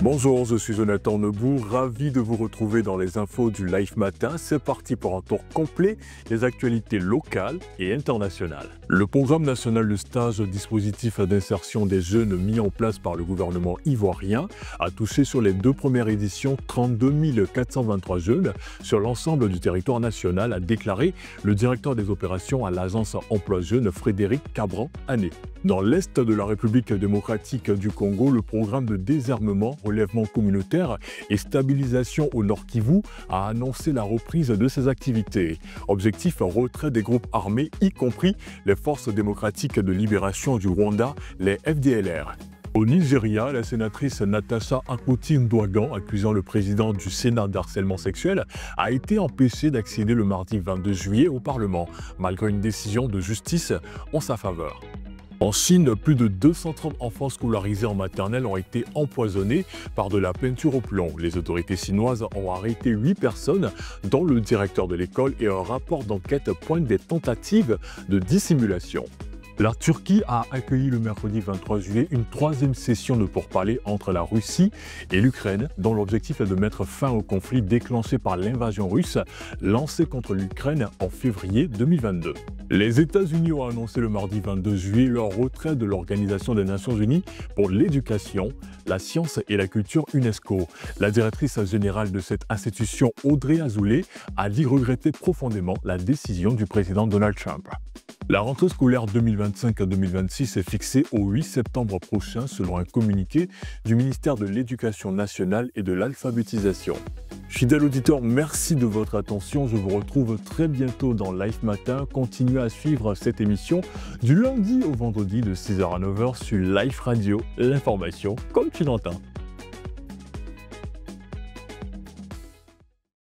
Bonjour, je suis Jonathan Nebout, ravi de vous retrouver dans les infos du Live Matin. C'est parti pour un tour complet des actualités locales et internationales. Le programme national de stage dispositif d'insertion des jeunes mis en place par le gouvernement ivoirien a touché sur les deux premières éditions 32 423 jeunes sur l'ensemble du territoire national, a déclaré le directeur des opérations à l'agence Emploi Jeunes, Frédéric Cabran-Ané. Dans l'est de la République démocratique du Congo, le programme de désarmement, relèvement communautaire et stabilisation au Nord Kivu a annoncé la reprise de ses activités. Objectif, retrait des groupes armés, y compris les forces démocratiques de libération du Rwanda, les FDLR. Au Nigeria, la sénatrice Natasha Akpoti-Ndouagan, accusant le président du Sénat d'harcèlement sexuel, a été empêchée d'accéder le mardi 22 juillet au Parlement, malgré une décision de justice en sa faveur. En Chine, plus de 230 enfants scolarisés en maternelle ont été empoisonnés par de la peinture au plomb. Les autorités chinoises ont arrêté 8 personnes, dont le directeur de l'école, et un rapport d'enquête pointe des tentatives de dissimulation. La Turquie a accueilli le mercredi 23 juillet une troisième session de pourparlers entre la Russie et l'Ukraine, dont l'objectif est de mettre fin au conflit déclenché par l'invasion russe lancée contre l'Ukraine en février 2022. Les États-Unis ont annoncé le mardi 22 juillet leur retrait de l'Organisation des Nations Unies pour l'éducation, la science et la culture UNESCO. La directrice générale de cette institution, Audrey Azoulay, a dit regretter profondément la décision du président Donald Trump. La rentrée scolaire 2025-2026 est fixée au 8 septembre prochain selon un communiqué du ministère de l'Éducation nationale et de l'alphabétisation. Fidèles auditeurs, merci de votre attention. Je vous retrouve très bientôt dans Live Matin. Continuez à suivre cette émission du lundi au vendredi de 6h à 9h sur Live Radio. L'information comme tu l'entends.